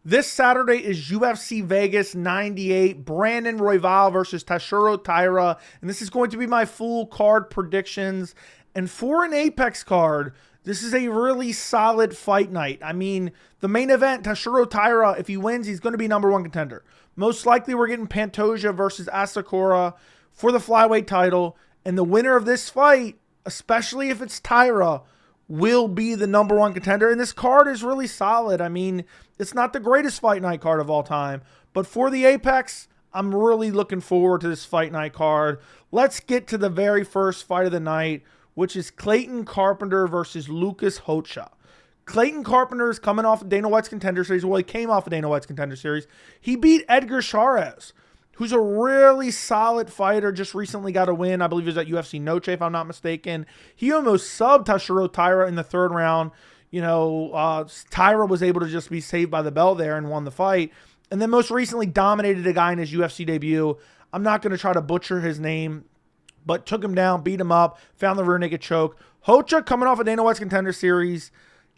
This Saturday is UFC Vegas 98, Brandon Royval versus Tatsuro Taira, and this is going to be my full card predictions. And for an Apex card, this is a really solid fight night. I mean, the main event, Tatsuro Taira, if he wins, he's going to be number one contender. Most likely we're getting Pantoja versus Asakura for the flyweight title, and the winner of this fight, especially if it's Taira, will be the number one contender. And this card is really solid. I mean, it's not the greatest fight night card of all time, but for the Apex, I'm really looking forward to this fight night card. Let's get to the very first fight of the night, which is Clayton Carpenter versus Lucas Rocha. Clayton Carpenter is coming off of Dana White's Contender Series. Well, he came off of Dana White's Contender Series. He beat Edgar Chairez, who's a really solid fighter, just recently got a win. I believe he was at UFC Noche, if I'm not mistaken. He almost subbed Tatsuro Taira in the third round. Taira was able to just be saved by the bell there and won the fight. And then most recently dominated a guy in his UFC debut. I'm not going to try to butcher his name, but took him down, beat him up, found the rear naked choke. Rocha, coming off of Dana White's Contender Series,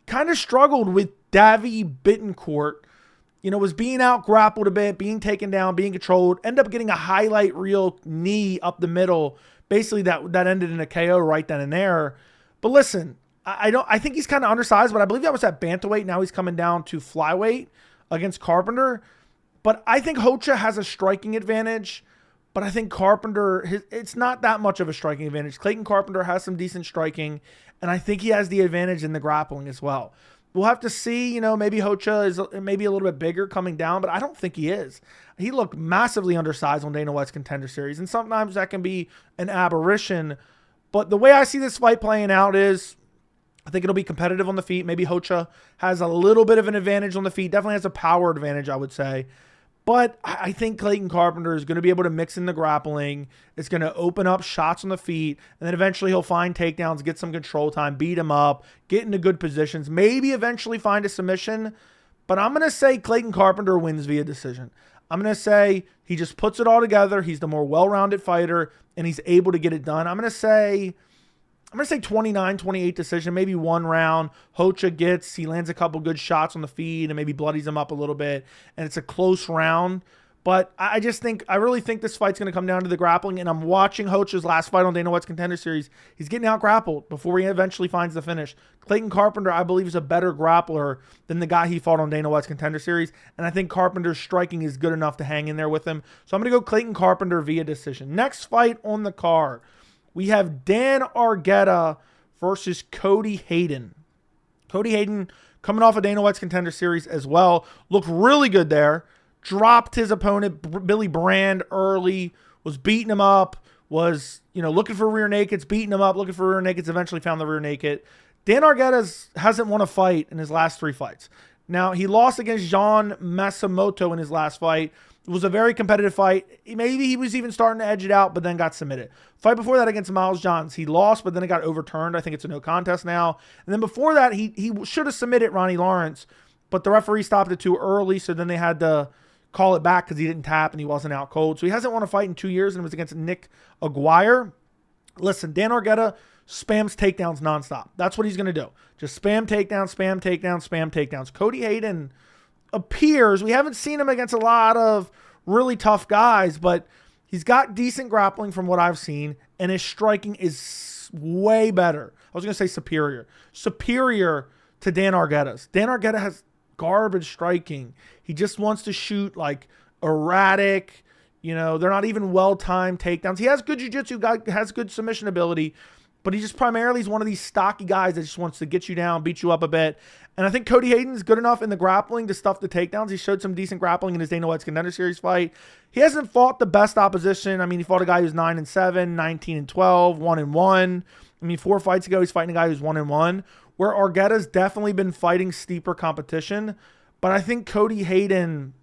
kind of struggled with Davy Bittencourt. Was being out grappled a bit, being taken down, being controlled, ended up getting a highlight reel knee up the middle. Basically that ended in a KO right then and there. But listen, I think he's kind of undersized, but I believe that was at bantamweight. Now he's coming down to flyweight against Carpenter. But I think Rocha has a striking advantage, but I think Carpenter, it's not that much of a striking advantage. Clayton Carpenter has some decent striking, and I think he has the advantage in the grappling as well. We'll have to see, maybe Rocha is maybe a little bit bigger coming down, but I don't think he is. He looked massively undersized on Dana White's Contender Series, and sometimes that can be an aberration. But the way I see this fight playing out is, I think it'll be competitive on the feet. Maybe Rocha has a little bit of an advantage on the feet. Definitely has a power advantage, I would say. But I think Clayton Carpenter is going to be able to mix in the grappling. It's going to open up shots on the feet. And then eventually he'll find takedowns, get some control time, beat him up, get into good positions, maybe eventually find a submission. But I'm going to say Clayton Carpenter wins via decision. I'm going to say he just puts it all together. He's the more well-rounded fighter, and he's able to get it done. I'm going to say 29-28 decision, maybe one round. Rocha he lands a couple good shots on the feet and maybe bloodies him up a little bit, and it's a close round. But I really think this fight's going to come down to the grappling, and I'm watching Rocha's last fight on Dana White's Contender Series. He's getting out grappled before he eventually finds the finish. Clayton Carpenter, I believe, is a better grappler than the guy he fought on Dana White's Contender Series, and I think Carpenter's striking is good enough to hang in there with him. So I'm going to go Clayton Carpenter via decision. Next fight on the card, we have Dan Argueta versus Cody Haddon. Cody Haddon coming off of Dana White's Contender Series as well. Looked really good there. Dropped his opponent, Billy Brand, early. Was beating him up. Was, looking for rear nakeds. Beating him up. Looking for rear nakeds. Eventually found the rear naked. Dan Argueta hasn't won a fight in his last 3 fights. Now, he lost against John Masamoto in his last fight. It was a very competitive fight. Maybe he was even starting to edge it out, but then got submitted. Fight before that against Miles Johns, he lost, but then it got overturned. I think it's a no contest now. And then before that, he should have submitted Ronnie Lawrence, but the referee stopped it too early, so then they had to call it back because he didn't tap and he wasn't out cold. So he hasn't won a fight in 2 years, and it was against Nick Aguirre. Listen, Dan Argueta spams takedowns nonstop. That's what he's going to do. Just spam takedowns, spam takedowns, spam takedowns. Cody Haddon appears, we haven't seen him against a lot of really tough guys, but he's got decent grappling from what I've seen, and his striking is way better. I was going to say superior to Dan Argueta's. Dan Argueta has garbage striking. He just wants to shoot like erratic, they're not even well-timed takedowns. He has good jiu-jitsu, has good submission ability, but he just primarily is one of these stocky guys that just wants to get you down, beat you up a bit. And I think Cody Haddon's good enough in the grappling to stuff the takedowns. He showed some decent grappling in his Dana White's Contender Series fight. He hasn't fought the best opposition. I mean, he fought a guy who's 9-7, 19-12, 1-1. I mean, 4 fights ago, he's fighting a guy who's 1-1, where Argueta's definitely been fighting steeper competition. But I think Cody Haddon,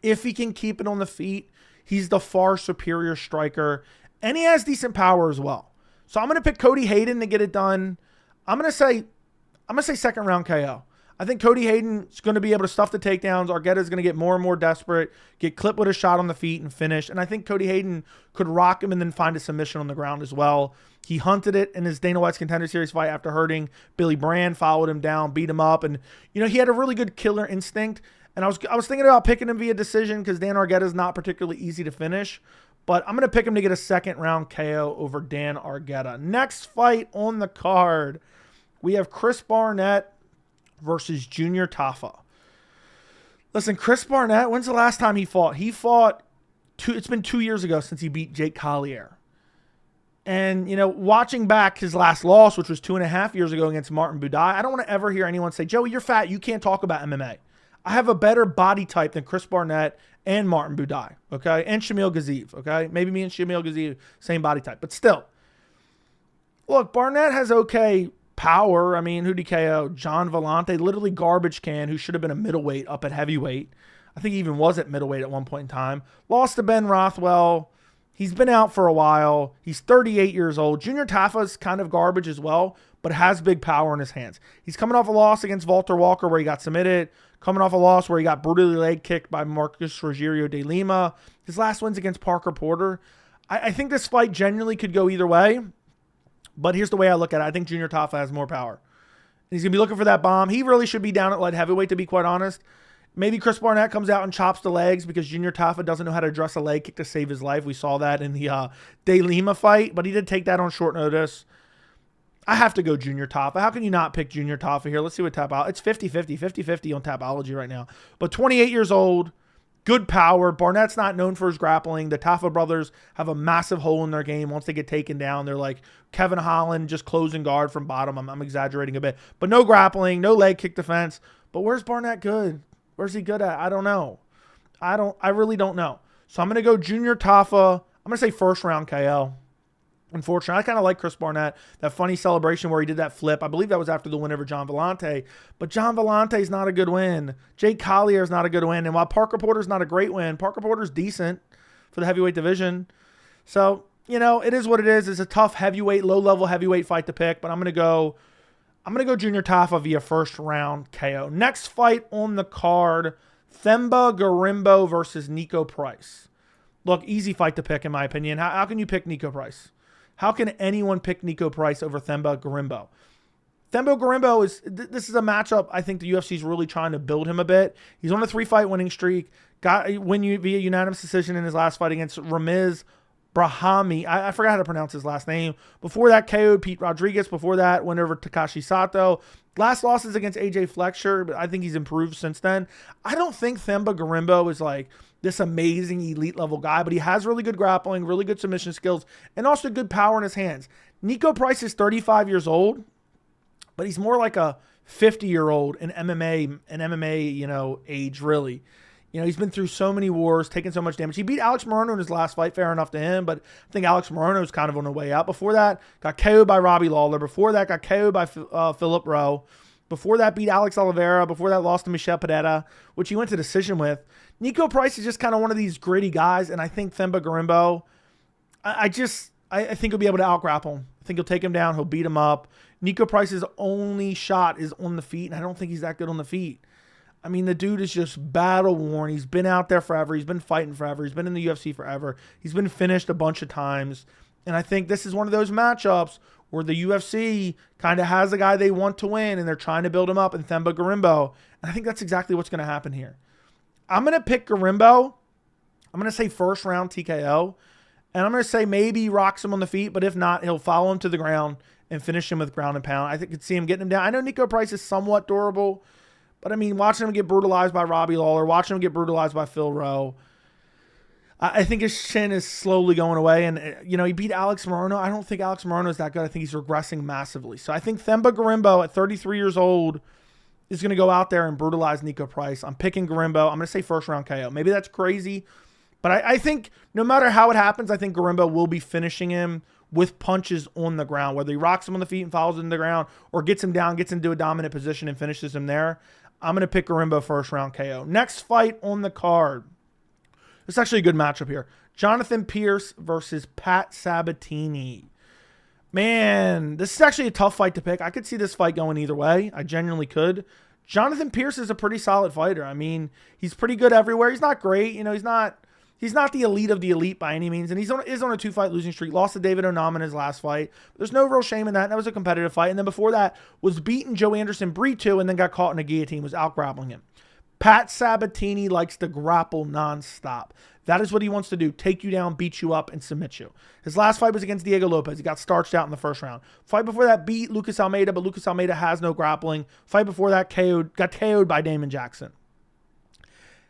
if he can keep it on the feet, he's the far superior striker, and he has decent power as well. So I'm going to pick Cody Haddon to get it done. I'm going to say second round KO. I think Cody Haddon is going to be able to stuff the takedowns. Argueta is going to get more and more desperate, get clipped with a shot on the feet and finish. And I think Cody Haddon could rock him and then find a submission on the ground as well. He hunted it in his Dana White's Contender Series fight after hurting Billy Brand, followed him down, beat him up. And, he had a really good killer instinct. And I was thinking about picking him via decision because Dan Argueta is not particularly easy to finish. But I'm going to pick him to get a second round KO over Dan Argueta. Next fight on the card, we have Chris Barnett versus Junior Tafa. Listen, Chris Barnett, when's the last time he fought? It's been 2 years ago since he beat Jake Collier. And, watching back his last loss, which was 2.5 years ago against Martin Buday, I don't want to ever hear anyone say, Joey, you're fat. You can't talk about MMA. I have a better body type than Chris Barnett and Martin Buday, okay? And Shamil Gaziev, okay? Maybe me and Shamil Gaziev, same body type. But still, look, Barnett has okay power. I mean, who did he KO? John Vellante, literally garbage can, who should have been a middleweight up at heavyweight. I think he even was at middleweight at one point in time. Lost to Ben Rothwell. He's been out for a while. He's 38 years old. Junior Tafa's kind of garbage as well, but has big power in his hands. He's coming off a loss against Walter Walker where he got submitted. Coming off a loss where he got brutally leg kicked by Marcus Rogerio de Lima. His last win's against Parker Porter. I think this fight genuinely could go either way. But here's the way I look at it. I think Junior Tafa has more power. He's going to be looking for that bomb. He really should be down at light heavyweight, to be quite honest. Maybe Chris Barnett comes out and chops the legs because Junior Tafa doesn't know how to address a leg kick to save his life. We saw that in the De Lima fight, but he did take that on short notice. I have to go Junior Tafa. How can you not pick Junior Tafa here? Let's see what Tapology. It's 50-50 on Tapology right now. But 28 years old, good power. Barnett's not known for his grappling. The Tafa brothers have a massive hole in their game. Once they get taken down, they're like Kevin Holland, just closing guard from bottom. I'm exaggerating a bit. But no grappling, no leg kick defense. But where's Barnett good? Where's he good at? I don't know. I really don't know. So I'm going to go Junior Tafa. I'm going to say first round KO. Unfortunately, I kind of like Chris Barnett. That funny celebration where he did that flip. I believe that was after the win over John Vellante. But John Vellante is not a good win. Jake Collier is not a good win. And while Parker Porter's not a great win, Parker Porter's decent for the heavyweight division. So, it is what it is. It's a tough heavyweight, low-level heavyweight fight to pick. But I'm going to go Junior Tafa via first round KO. Next fight on the card, Themba Gorimbo versus Niko Price. Look, easy fight to pick in my opinion. How can you pick Niko Price? How can anyone pick Niko Price over Themba Gorimbo? Themba Gorimbo this is a matchup I think the UFC is really trying to build him a bit. He's on a 3-fight winning streak. Got a win via unanimous decision in his last fight against Ramiz Brahimi. I forgot how to pronounce his last name. Before that, KO'd Pete Rodriguez. Before that, went over Takashi Sato. Last losses against AJ Fletcher, but I think he's improved since then. I don't think Themba Gorimbo is like this amazing elite level guy, but he has really good grappling, really good submission skills, and also good power in his hands. Niko Price is 35 years old, but he's more like a 50-year-old in MMA, age, really. He's been through so many wars, taken so much damage. He beat Alex Morono in his last fight, fair enough to him, but I think Alex Morono is kind of on the way out. Before that, got KO'd by Robbie Lawler. Before that, got KO'd by Philip Rowe. Before that, beat Alex Oliveira. Before that, lost to Michel Pereira, which he went to decision with. Niko Price is just kind of one of these gritty guys, and I think Themba Gorimbo, I think he'll be able to out-grapple him. I think he'll take him down. He'll beat him up. Niko Price's only shot is on the feet, and I don't think he's that good on the feet. I mean, the dude is just battle-worn. He's been out there forever. He's been fighting forever. He's been in the UFC forever. He's been finished a bunch of times. And I think this is one of those matchups where the UFC kind of has a guy they want to win, and they're trying to build him up in Themba Gorimbo. And I think that's exactly what's going to happen here. I'm going to pick Gorimbo. I'm going to say first round TKO. And I'm going to say maybe he rocks him on the feet, but if not, he'll follow him to the ground and finish him with ground and pound. I think you could see him getting him down. I know Niko Price is somewhat durable, but I mean, watching him get brutalized by Robbie Lawler, watching him get brutalized by Phil Rowe, I think his chin is slowly going away. And, he beat Alex Morono. I don't think Alex Morono is that good. I think he's regressing massively. So I think Themba Gorimbo at 33 years old is going to go out there and brutalize Niko Price. I'm picking Gorimbo. I'm going to say first round KO. Maybe that's crazy, but I think no matter how it happens, I think Gorimbo will be finishing him with punches on the ground, whether he rocks him on the feet and follows him to the ground or gets him down, gets into a dominant position and finishes him there. I'm going to pick Gorimbo first round KO. Next fight on the card. It's actually a good matchup here. Jonathan Pearce versus Pat Sabatini. Man, this is actually a tough fight to pick. I could see this fight going either way. I genuinely could. Jonathan Pearce is a pretty solid fighter. I mean, he's pretty good everywhere. He's not great. He's not the elite of the elite by any means. And is on a 2-fight losing streak. Lost to David Onama in his last fight. There's no real shame in that. That was a competitive fight. And then before that was beating Joe Anderson Brito and then got caught in a guillotine, was out grappling him. Pat Sabatini likes to grapple nonstop. That is what he wants to do. Take you down, beat you up, and submit you. His last fight was against Diego Lopez. He got starched out in the first round. Fight before that beat Lucas Almeida, but Lucas Almeida has no grappling. Fight before that got KO'd by Damon Jackson.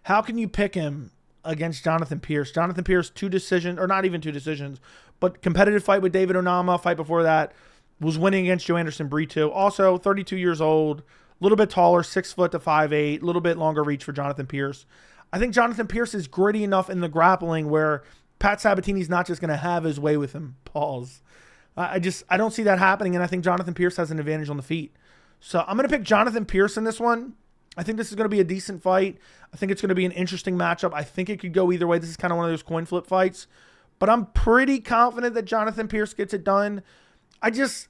How can you pick him against Jonathan Pearce? Jonathan Pearce, 2 decisions, or not even 2 decisions, but competitive fight with David Onama. Fight before that was winning against Joe Anderson Brito. Also, 32 years old, a little bit taller, 6 foot to 5'8", a little bit longer reach for Jonathan Pearce. I think Jonathan Pearce is gritty enough in the grappling where Pat Sabatini's not just going to have his way with him. Pause. I don't see that happening, and I think Jonathan Pearce has an advantage on the feet. So I'm going to pick Jonathan Pearce in this one. I think this is going to be a decent fight. I think it's going to be an interesting matchup. I think it could go either way. This is kind of one of those coin flip fights. But I'm pretty confident that Jonathan Pearce gets it done.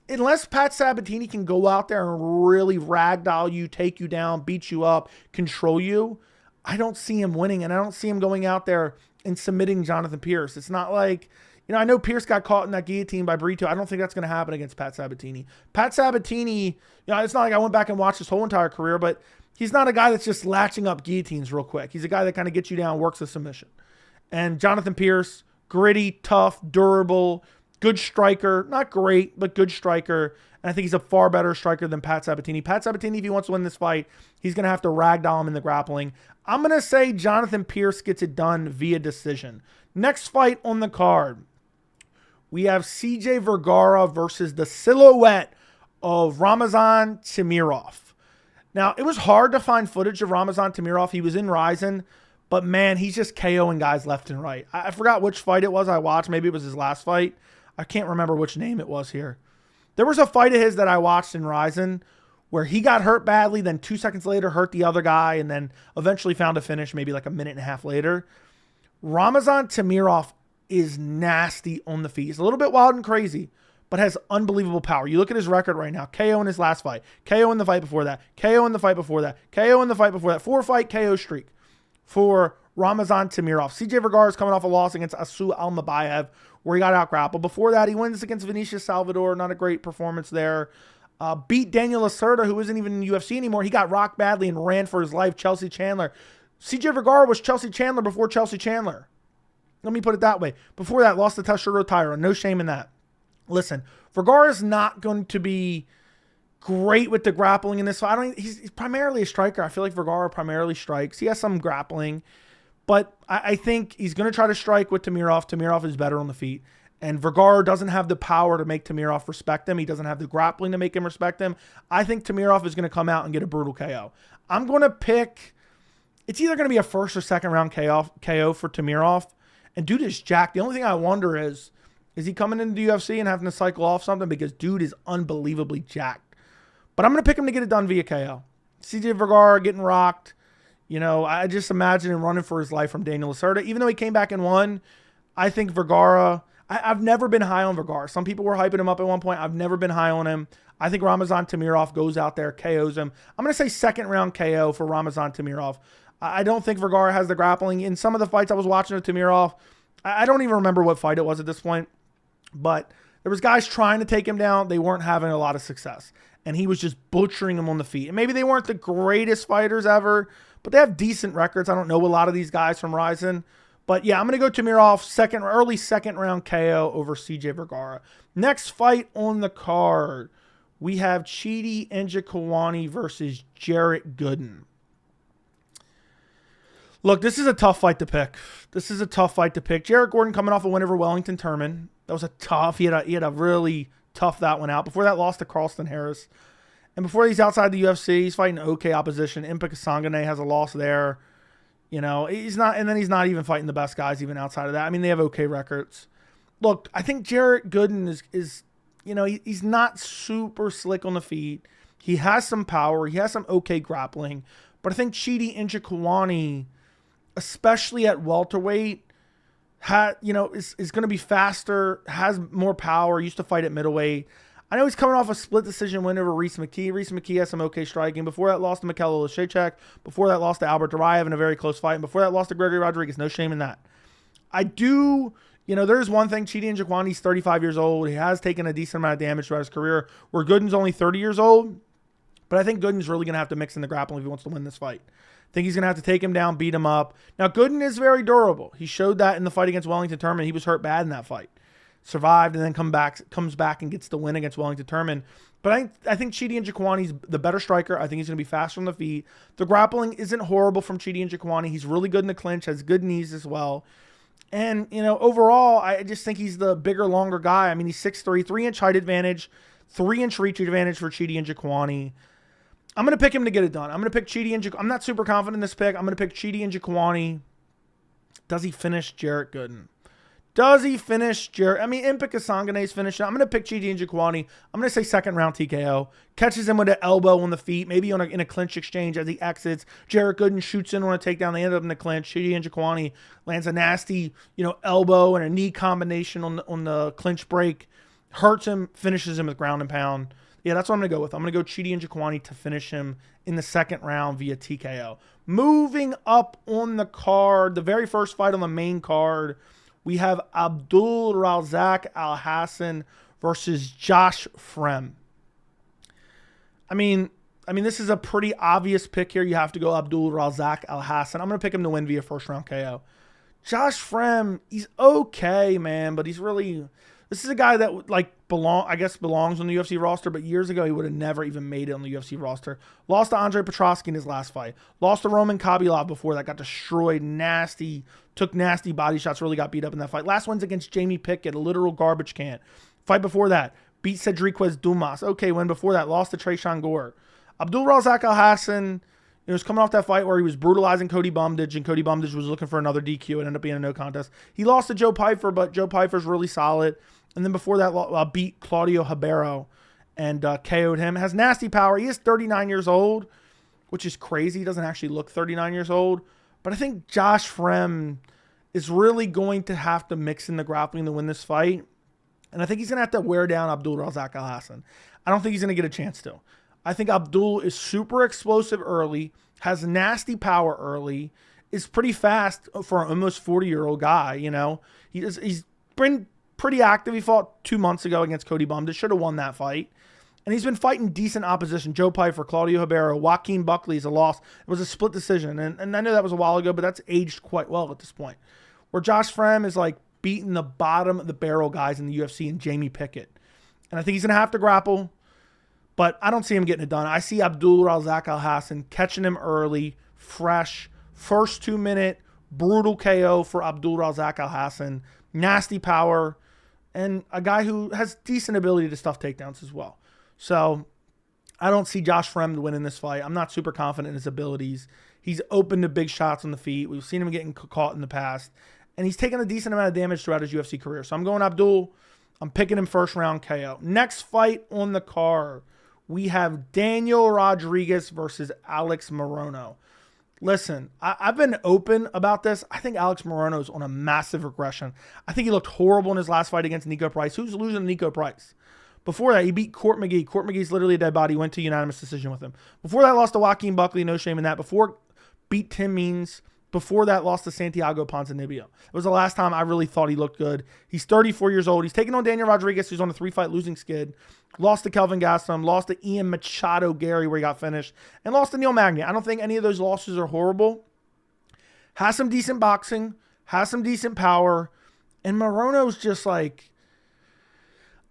Unless Pat Sabatini can go out there and really ragdoll you, take you down, beat you up, control you, I don't see him winning, and I don't see him going out there and submitting Jonathan Pearce. It's not like, I know Pearce got caught in that guillotine by Brito. I don't think that's going to happen against Pat Sabatini. Pat Sabatini, it's not like I went back and watched his whole entire career, but he's not a guy that's just latching up guillotines real quick. He's a guy that kind of gets you down, works a submission. And Jonathan Pearce, gritty, tough, durable, good striker. Not great, but good striker. And I think he's a far better striker than Pat Sabatini. Pat Sabatini, if he wants to win this fight, he's going to have to ragdoll him in the grappling. I'm going to say Jonathan Pearce gets it done via decision. Next fight on the card, we have CJ Vergara versus the silhouette of Ramazan Temirov. Now, it was hard to find footage of Ramazan Temirov. He was in Ryzen, but man, he's just KOing guys left and right. I forgot which fight it was I watched. Maybe it was his last fight. I can't remember which name it was here. There was a fight of his that I watched in Ryzen where he got hurt badly, then 2 seconds later hurt the other guy, and then eventually found a finish maybe like a minute and a half later. Ramazan Temirov is nasty on the feet. He's a little bit wild and crazy, but has unbelievable power. You look at his record right now. KO in his last fight. KO in the fight before that. KO in the fight before that. KO in the fight before that. 4-fight KO streak for Ramazan Temirov. CJ Vergara is coming off a loss against Asu Almabayev, where he got out-grappled. Before that, he wins against Vinicius Salvador. Not a great performance there. Beat Daniel Lacerda, who isn't even in the UFC anymore. He got rocked badly and ran for his life. Chelsea Chandler. CJ Vergara was Chelsea Chandler before Chelsea Chandler. Let me put it that way. Before that, lost to Tatsuro Taira. No shame in that. Listen, Vergara is not going to be great with the grappling in this fight. He's primarily a striker. I feel like Vergara primarily strikes. He has some grappling, but I think he's going to try to strike with Temirov. Temirov is better on the feet, and Vergara doesn't have the power to make Temirov respect him. He doesn't have the grappling to make him respect him. I think Temirov is going to come out and get a brutal KO. I'm going to pick, it's either going to be a first or second round KO for Temirov, and dude is jacked. The only thing I wonder is he coming into the UFC and having to cycle off something? Because dude is unbelievably jacked. But I'm going to pick him to get it done via KO. CJ Vergara getting rocked. I just imagine him running for his life from Daniel Lacerda. Even though he came back and won, I think Vergara, I've never been high on Vergara. Some people were hyping him up at one point. I've never been high on him. I think Ramazan Temirov goes out there, KOs him. I'm going to say second round KO for Ramazan Temirov. I don't think Vergara has the grappling. In some of the fights I was watching with Temirov, I don't even remember what fight it was at this point, but there was guys trying to take him down. They weren't having a lot of success, and he was just butchering them on the feet. And maybe they weren't the greatest fighters ever, but they have decent records. I don't know a lot of these guys from Ryzen. But yeah, I'm going to go Temirov, early second round KO over CJ Vergara. Next fight on the card, we have Chidi Njokuani versus Jarrett Gooden. Look, this is a tough fight to pick. Jarrett Gordon coming off a win over Wellington Turman. That was a tough. He had a really tough that one out. Before that, lost to Carlston Harris. And before he's outside the UFC, he's fighting okay opposition. Impa Kasangane has a loss there. He's not even fighting the best guys even outside of that. I mean, they have okay records. Look, I think Jarrett Gooden is he's not super slick on the feet. He has some power. He has some okay grappling. But I think Chidi Njokuani, especially at welterweight, is going to be faster, has more power, used to fight at middleweight. I know he's coming off a split decision win over Reese McKee. Reese McKee has some okay striking. Before that, lost to Mikhail Oleszejczyk. Before that, lost to Albert Duraev in a very close fight. And before that, lost to Gregory Rodriguez. No shame in that. There's one thing. Chidi Njokuani's 35 years old. He has taken a decent amount of damage throughout his career, where Gooden's only 30 years old. But I think Gooden's really going to have to mix in the grappling if he wants to win this fight. Think he's going to have to take him down, beat him up. Now, Gooden is very durable. He showed that in the fight against Wellington Turman. He was hurt bad in that fight. Survived and then comes back and gets the win against Wellington Turman. But I think Chidi Njokuani's the better striker. I think he's going to be faster on the feet. The grappling isn't horrible from Chidi Njokuani. He's really good in the clinch, has good knees as well. And, overall, I just think he's the bigger, longer guy. I mean, he's 6'3", 3-inch height advantage, 3-inch reach advantage for Chidi Njokuani. I'm going to pick him to get it done. I'm going to pick Chidi Njokuani. I'm not super confident in this pick. I'm going to pick Chidi Njokuani. Does he finish Jarrett Gooden? Does he finish Jarrett? I mean, Impic Kasangane's finishing. I'm going to pick Chidi Njokuani. I'm going to say second round TKO. Catches him with an elbow on the feet, maybe in a clinch exchange as he exits. Jarrett Gooden shoots in on a takedown. They end up in the clinch. Chidi Njokuani lands a nasty, elbow and a knee combination on the clinch break. Hurts him, finishes him with ground and pound. Yeah, that's what I'm going to go with. I'm going to go Chidi Njokuani to finish him in the second round via TKO. Moving up on the card, the very first fight on the main card, we have Abdul Razak Alhassan versus Josh Fremd. I mean, this is a pretty obvious pick here. You have to go Abdul Razak Alhassan. I'm going to pick him to win via first round KO. Josh Fremd, he's okay, man, but he's really... This is a guy that belongs on the UFC roster, but years ago he would have never even made it on the UFC roster. Lost to Andre Petrosky in his last fight. Lost to Roman Khabibulov before that. Got destroyed, took nasty body shots, really got beat up in that fight. Last one's against Jamie Pickett, a literal garbage can. Fight before that, beat Cedriquez Dumas. Okay, win before that, lost to Tresean Gore. Abdul Razak Alhassan, he was coming off that fight where he was brutalizing Cody Bumdage, and Cody Bumdage was looking for another DQ. It ended up being a no contest. He lost to Joe Pyfer, but Joe Pyfer's really solid. And then before that, beat Claudio Ribeiro and KO'd him. Has nasty power. He is 39 years old, which is crazy. He doesn't actually look 39 years old. But I think Josh Fremd is really going to have to mix in the grappling to win this fight. And I think he's going to have to wear down Abdul Razak Alhassan. I don't think he's going to get a chance to. I think Abdul is super explosive early, has nasty power early, is pretty fast for an almost 40-year-old guy, He's been pretty active. He fought 2 months ago against Cody Bumdage. Should have won that fight. And he's been fighting decent opposition. Joe Pyfer, Claudio Ribeiro, Joaquin Buckley is a loss. It was a split decision. And I know that was a while ago, but that's aged quite well at this point. Where Josh Fremd is like beating the bottom of the barrel guys in the UFC and Jamie Pickett. And I think he's going to have to grapple. But I don't see him getting it done. I see Abdul Razak Alhassan catching him early, fresh, first 2-minute, brutal KO for Abdul Razak Alhassan. Nasty power. And a guy who has decent ability to stuff takedowns as well. So I don't see Josh Fremd winning this fight. I'm not super confident in his abilities. He's open to big shots on the feet. We've seen him getting caught in the past. And he's taken a decent amount of damage throughout his UFC career. So I'm going Abdul. I'm picking him first round KO. Next fight on the card, we have Daniel Rodriguez versus Alex Morono. Listen, I've been open about this. I think Alex Morono's on a massive regression. I think he looked horrible in his last fight against Niko Price. Who's losing to Niko Price? Before that, he beat Court McGee. Court McGee's literally a dead body. Went to unanimous decision with him. Before that, lost to Joaquin Buckley. No shame in that. Before, beat Tim Means. Before that, lost to Santiago Ponzinibbio. It was the last time I really thought he looked good. He's 34 years old. He's taking on Daniel Rodriguez, who's on a 3-fight losing skid. Lost to Kelvin Gastelum. Lost to Ian Machado Gary, where he got finished. And lost to Neil Magny. I don't think any of those losses are horrible. Has some decent boxing. Has some decent power. And Morono's just like...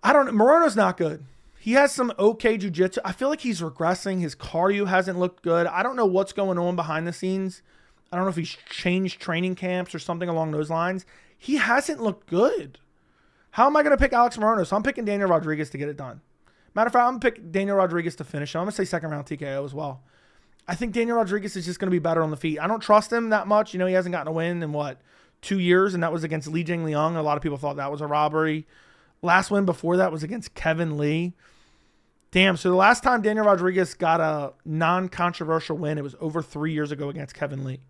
Morono's not good. He has some okay jiu-jitsu. I feel like he's regressing. His cardio hasn't looked good. I don't know what's going on behind the scenes. I don't know if he's changed training camps or something along those lines. He hasn't looked good. How am I going to pick Alex Morono? So I'm picking Daniel Rodriguez to get it done. Matter of fact, I'm going to pick Daniel Rodriguez to finish. I'm going to say second round TKO as well. I think Daniel Rodriguez is just going to be better on the feet. I don't trust him that much. He hasn't gotten a win in 2 years, and that was against Li Jingliang. A lot of people thought that was a robbery. Last win before that was against Kevin Lee. Damn, so the last time Daniel Rodriguez got a non-controversial win, it was over 3 years ago against Kevin Lee.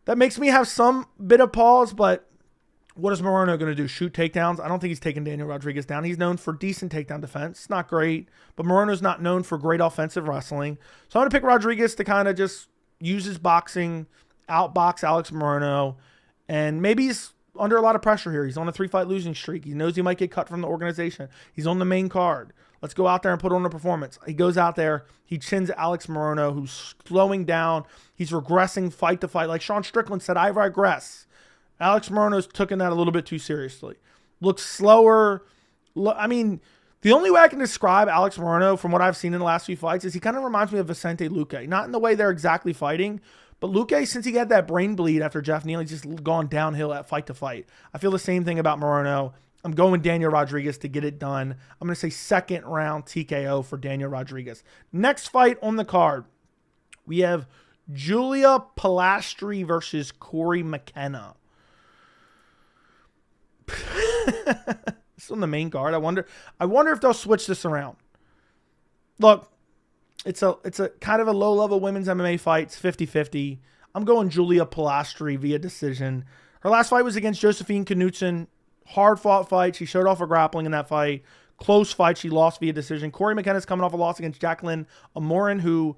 That makes me have some bit of pause, but what is Morono going to do? Shoot takedowns? I don't think he's taking Daniel Rodriguez down. He's known for decent takedown defense. It's not great, but Morono's not known for great offensive wrestling. So I'm going to pick Rodriguez to kind of just use his boxing, outbox Alex Morono, and maybe he's under a lot of pressure here. He's on a 3-fight losing streak. He knows he might get cut from the organization. He's on the main card. Let's go out there and put on a performance. He goes out there. He chins Alex Morono, who's slowing down. He's regressing fight to fight. Like Sean Strickland said, I regress. Alex Morono's taken that a little bit too seriously. Looks slower. I mean, the only way I can describe Alex Morono from what I've seen in the last few fights is he kind of reminds me of Vicente Luque. Not in the way they're exactly fighting, but Luque, since he had that brain bleed after Jeff Neal, he's just gone downhill at fight to fight. I feel the same thing about Morono. I'm going Daniel Rodriguez to get it done. I'm going to say second round TKO for Daniel Rodriguez. Next fight on the card, we have Julia Polastri versus Cory McKenna. This is on the main card. I wonder if they'll switch this around. Look, it's a kind of a low-level women's MMA fight. It's 50-50. I'm going Julia Polastri via decision. Her last fight was against Josephine Knudsen. Hard-fought fight. She showed off her grappling in that fight. Close fight. She lost via decision. Cory McKenna's coming off a loss against Jacqueline Amorin, who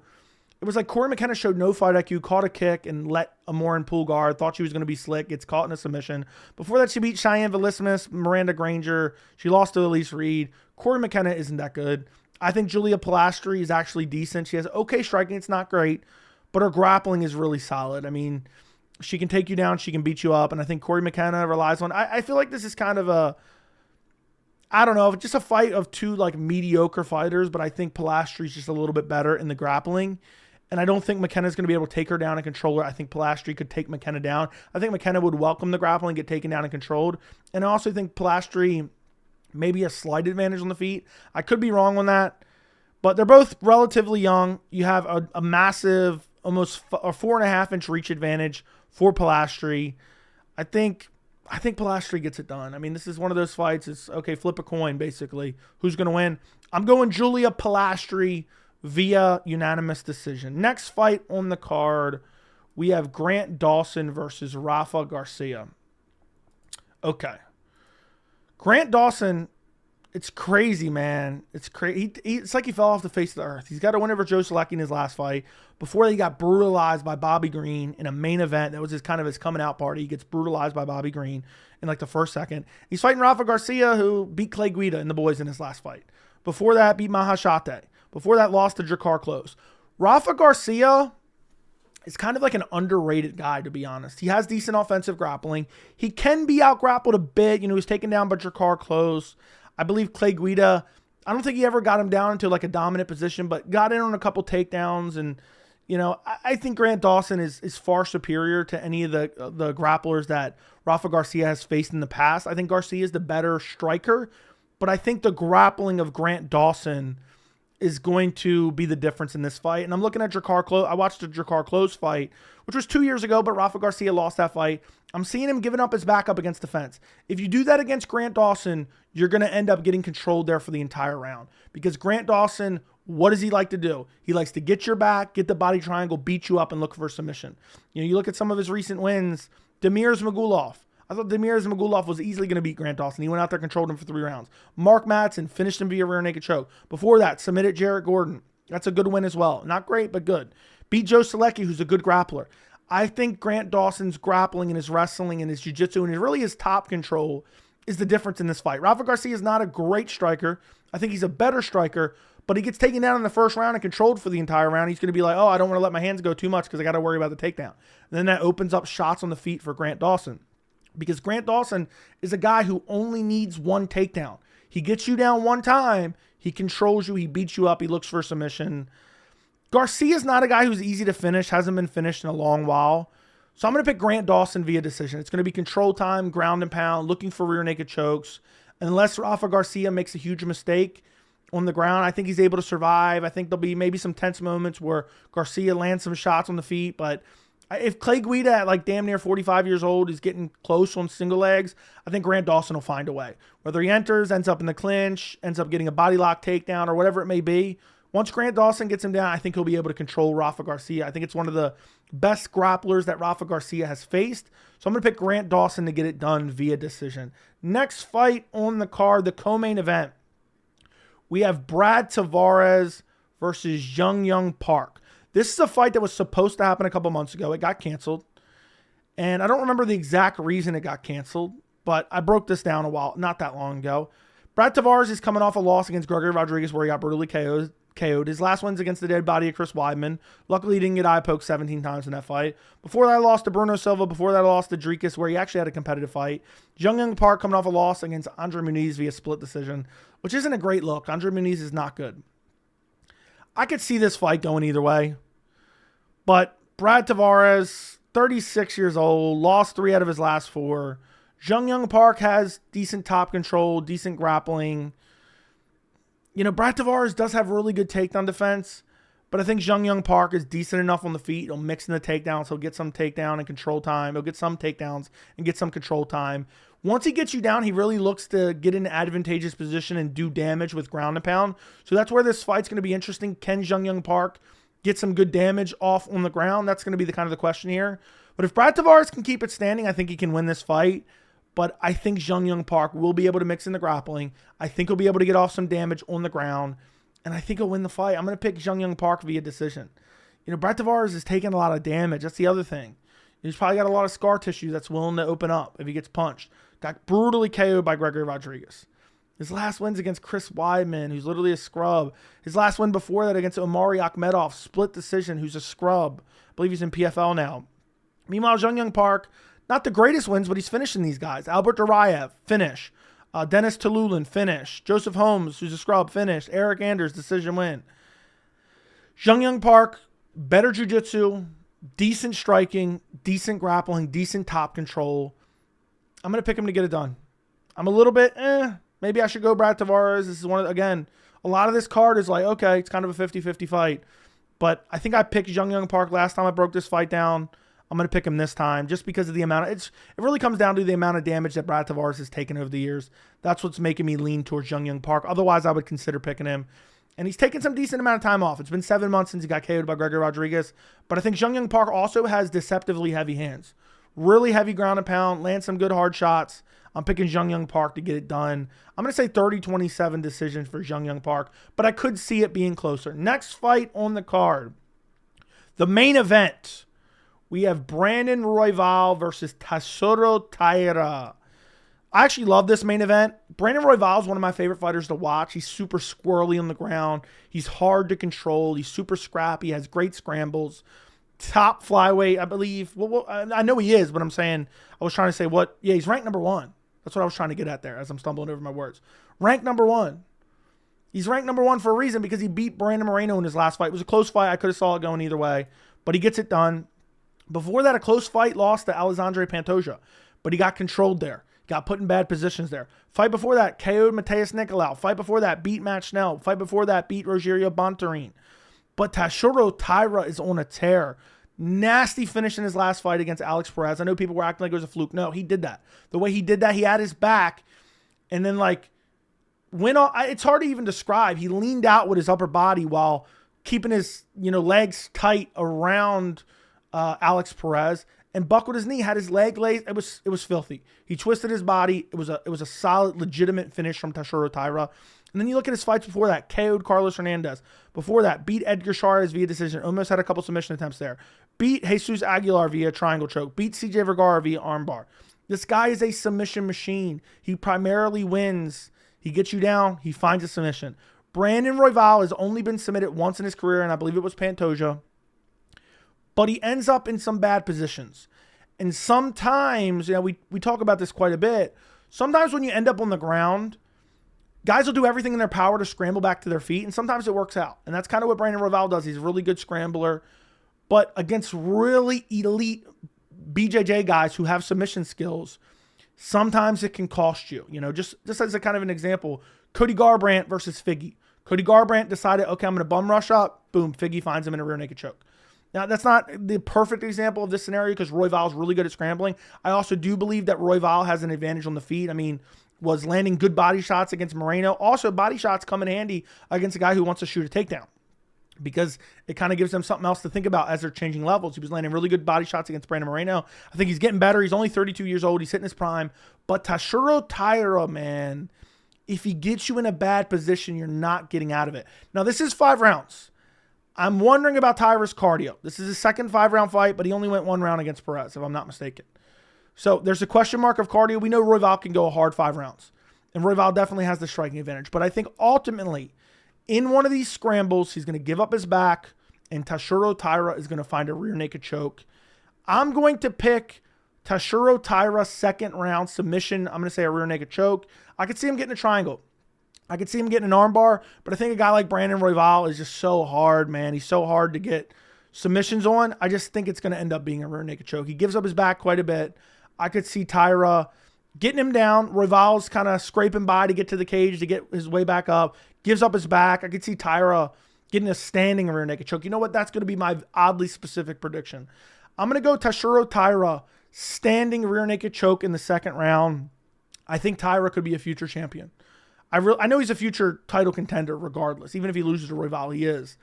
it was like Cory McKenna showed no fight IQ, caught a kick, and let Amorin pull guard. Thought she was going to be slick. Gets caught in a submission. Before that, she beat Cheyenne Velismus, Miranda Granger. She lost to Elise Reed. Cory McKenna isn't that good. I think Julia Polastri is actually decent. She has okay striking. It's not great, but her grappling is really solid. I mean, she can take you down. She can beat you up. And I think Cory McKenna relies on... I feel like this is kind of a... I don't know, just a fight of two like mediocre fighters, but I think Polastri's just a little bit better in the grappling. And I don't think McKenna's going to be able to take her down and control her. I think Polastri could take McKenna down. I think McKenna would welcome the grappling, get taken down and controlled. And I also think Polastri maybe a slight advantage on the feet. I could be wrong on that, but they're both relatively young. You have a massive, almost a 4.5-inch reach advantage for Polastri. I think Polastri gets it done. I mean, this is one of those fights. It's okay, flip a coin, basically. Who's going to win? I'm going Julia Polastri via unanimous decision. Next fight on the card, we have Grant Dawson versus Rafa García. Okay. Grant Dawson, it's crazy, man. It's crazy. It's like he fell off the face of the earth. He's got a win over Joe Selecki in his last fight. Before he got brutalized by Bobby Green in a main event. That was his coming out party. He gets brutalized by Bobby Green in like the first second. He's fighting Rafa García, who beat Clay Guida and the boys in his last fight. Before that, beat Mahashate. Before that, lost to Drakkar Klose. Rafa García is kind of like an underrated guy, to be honest. He has decent offensive grappling. He can be out-grappled a bit. You know, he was taken down by Drakkar Klose. I believe Clay Guida, I don't think he ever got him down into like a dominant position, but got in on a couple takedowns. And, you know, I think Grant Dawson is far superior to any of the grapplers that Rafa García has faced in the past. I think Garcia is the better striker, but I think the grappling of Grant Dawson is going to be the difference in this fight. And I'm looking at Drakkar Klose. I watched the Drakkar Klose fight, which was 2 years ago, but Rafa García lost that fight. I'm seeing him giving up his backup against the fence. If you do that against Grant Dawson, you're going to end up getting controlled there for the entire round. Because Grant Dawson, what does he like to do? He likes to get your back, get the body triangle, beat you up, and look for a submission. You know, you look at some of his recent wins, Demir Zmagulov. I thought Demir Zmagulov was easily going to beat Grant Dawson. He went out there, controlled him for 3 rounds. Mark Madsen finished him via rear naked choke. Before that, submitted Jarrett Gordon. That's a good win as well. Not great, but good. Beat Joe Selecki, who's a good grappler. I think Grant Dawson's grappling and his wrestling and his jiu-jitsu and really his top control is the difference in this fight. Rafa García is not a great striker. I think he's a better striker, but he gets taken down in the first round and controlled for the entire round. He's going to be like, oh, I don't want to let my hands go too much because I got to worry about the takedown. And then that opens up shots on the feet for Grant Dawson. Because Grant Dawson is a guy who only needs one takedown. He gets you down one time, he controls you, he beats you up, he looks for a submission. Garcia is not a guy who's easy to finish, hasn't been finished in a long while. So I'm going to pick Grant Dawson via decision. It's going to be control time, ground and pound, looking for rear naked chokes. Unless Rafa García makes a huge mistake on the ground, I think he's able to survive. I think there'll be maybe some tense moments where Garcia lands some shots on the feet, but if Clay Guida at like damn near 45 years old is getting close on single legs, I think Grant Dawson will find a way. Whether he enters, ends up in the clinch, ends up getting a body lock takedown or whatever it may be, once Grant Dawson gets him down, I think he'll be able to control Rafa García. I think it's one of the best grapplers that Rafa García has faced. So I'm going to pick Grant Dawson to get it done via decision. Next fight on the card, the co-main event, we have Brad Tavares versus Young Park. This is a fight that was supposed to happen a couple months ago. It got canceled. And I don't remember the exact reason it got canceled, but I broke this down not that long ago. Brad Tavares is coming off a loss against Gregory Rodriguez where he got brutally KO'd. His last win's against the dead body of Chris Weidman. Luckily, he didn't get eye poked 17 times in that fight. Before that, I lost to Bruno Silva. Before that, I lost to Dricus, where he actually had a competitive fight. Jung Park coming off a loss against Andre Muniz via split decision, which isn't a great look. Andre Muniz is not good. I could see this fight going either way. But Brad Tavares, 36 years old, lost 3 out of his last 4. Jung Park has decent top control, decent grappling. You know, Brad Tavares does have really good takedown defense, but I think Jung Park is decent enough on the feet. He'll mix in the takedowns. He'll get some takedown and control time. He'll get some takedowns and get some control time. Once he gets you down, he really looks to get in an advantageous position and do damage with ground and pound. So that's where this fight's going to be interesting. Can Jung Park get some good damage off on the ground? That's going to be the kind of the question here. But if Brad Tavares can keep it standing, I think he can win this fight. But I think Jung Park will be able to mix in the grappling. I think he'll be able to get off some damage on the ground. And I think he'll win the fight. I'm going to pick Jung Park via decision. You know, Brad Tavares is taking a lot of damage. That's the other thing. He's probably got a lot of scar tissue that's willing to open up if he gets punched. Got brutally KO'd by Gregory Rodriguez. His last win's against Chris Weidman, who's literally a scrub. His last win before that against Omari Akhmedov, split decision, who's a scrub. I believe he's in PFL now. Meanwhile, Jung Park, not the greatest wins, but he's finishing these guys. Albert Duraev, finish. Dennis Tululin, finish. Joseph Holmes, who's a scrub, finish. Eric Anders, decision win. Jung Park, better jiu-jitsu, decent striking, decent grappling, decent top control. I'm going to pick him to get it done. I'm a little bit, maybe I should go Brad Tavares. This is one of, again, a lot of this card is like, okay, it's kind of a 50-50 fight. But I think I picked Jung Park last time I broke this fight down. I'm going to pick him this time just because of the amount of, it really comes down to the amount of damage that Brad Tavares has taken over the years. That's what's making me lean towards Jung Park. Otherwise, I would consider picking him. And he's taken some decent amount of time off. It's been 7 months since he got KO'd by Gregory Rodriguez. But I think Jung Park also has deceptively heavy hands. Really heavy ground and pound, lands some good hard shots. I'm picking Jung Park to get it done. I'm going to say 30-27 decision for Jung Park, but I could see it being closer. Next fight on the card, the main event. We have Brandon Royval versus Tatsuro Taira. I actually love this main event. Brandon Royval is one of my favorite fighters to watch. He's super squirrely on the ground. He's hard to control. He's super scrappy. He has great scrambles. Top flyweight, I believe. Well, I know he is, but I'm saying, I was trying to say what? Yeah, he's ranked number 1. That's what I was trying to get at there as I'm stumbling over my words. Ranked number 1. He's ranked number 1 for a reason because he beat Brandon Morono in his last fight. It was a close fight. I could have saw it going either way, but he gets it done. Before that, a close fight lost to Alexandre Pantoja, but he got controlled there. Got put in bad positions there. Fight before that, KO'd Mateus Nicolau. Fight before that, beat Matt Schnell. Fight before that, beat Rogerio Bontorin. But Tatsuro Taira is on a tear. Nasty finish in his last fight against Alex Perez. I know people were acting like it was a fluke. No, he did that. The way he did that, he had his back and then went on. It's hard to even describe. He leaned out with his upper body while keeping his legs tight around Alex Perez and buckled his knee. Had his leg laid. It was filthy. He twisted his body. It was a solid, legitimate finish from Tatsuro Taira. And then you look at his fights before that. KO'd Carlos Hernandez. Before that, beat Edgar Chavez via decision. Almost had a couple submission attempts there. Beat Jesus Aguilar via triangle choke. Beat CJ Vergara via armbar. This guy is a submission machine. He primarily wins. He gets you down. He finds a submission. Brandon Royval has only been submitted once in his career, and I believe it was Pantoja. But he ends up in some bad positions. And sometimes, we talk about this quite a bit. Sometimes when you end up on the ground, guys will do everything in their power to scramble back to their feet, and sometimes it works out. And that's kind of what Brandon Royval does. He's a really good scrambler. But against really elite BJJ guys who have submission skills, sometimes it can cost you. Just as a kind of an example, Cody Garbrandt versus Figgy. Cody Garbrandt decided, okay, I'm going to bum rush up. Boom, Figgy finds him in a rear naked choke. Now, that's not the perfect example of this scenario because Royval is really good at scrambling. I also do believe that Royval has an advantage on the feet. I mean, was landing good body shots against Moreno. Also, body shots come in handy against a guy who wants to shoot a takedown because it kind of gives them something else to think about as they're changing levels. He was landing really good body shots against Brandon Moreno. I think he's getting better. He's only 32 years old. He's hitting his prime. But Tatsuro Taira, man, if he gets you in a bad position, you're not getting out of it. Now, this is 5 rounds. I'm wondering about Taira's cardio. This is his second 5-round fight, but he only went 1 round against Perez, if I'm not mistaken. So there's a question mark of cardio. We know Royval can go a hard 5 rounds. and Royval definitely has the striking advantage. But I think ultimately, in one of these scrambles, he's going to give up his back, and Tatsuro Taira is going to find a rear naked choke. I'm going to pick Tatsuro Taira second round submission. I'm going to say a rear naked choke. I could see him getting a triangle. I could see him getting an armbar, but I think a guy like Brandon Royval is just so hard, man. He's so hard to get submissions on. I just think it's going to end up being a rear naked choke. He gives up his back quite a bit. I could see Taira getting him down. Royval's kind of scraping by to get to the cage to get his way back up. Gives up his back. I could see Taira getting a standing rear naked choke. You know what? That's going to be my oddly specific prediction. I'm going to go Tatsuro Taira standing rear naked choke in the second round. I think Taira could be a future champion. I know he's a future title contender regardless. Even if he loses to Royval, he is.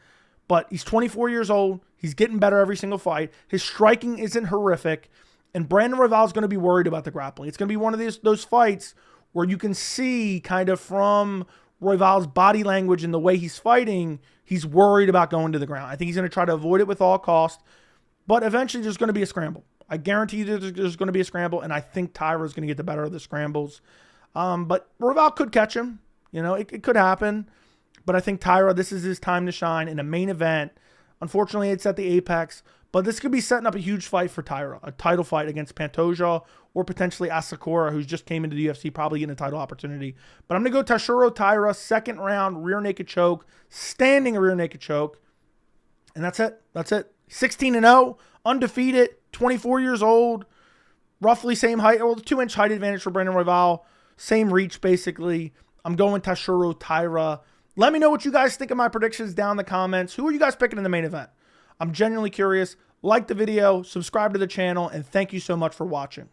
But he's 24 years old. He's getting better every single fight. His striking isn't horrific. And Brandon Royval is going to be worried about the grappling. It's going to be one of those fights where you can see kind of from Royval's body language and the way he's fighting, he's worried about going to the ground. I think he's going to try to avoid it with all cost. But eventually there's going to be a scramble. I guarantee you there's going to be a scramble, and I think Taira is going to get the better of the scrambles. But Royval could catch him. You know, it could happen. But I think Taira, this is his time to shine in a main event. Unfortunately, it's at the Apex. But this could be setting up a huge fight for Taira. A title fight against Pantoja or potentially Asakura, who's just came into the UFC, probably getting a title opportunity. But I'm going to go Tatsuro Taira, second round, rear naked choke, standing rear naked choke. And that's it. That's it. 16-0, undefeated, 24 years old, roughly same height, well, 2-inch height advantage for Brandon Royval, same reach basically. I'm going Tatsuro Taira. Let me know what you guys think of my predictions down in the comments. Who are you guys picking in the main event? I'm genuinely curious. Like the video, subscribe to the channel, and thank you so much for watching.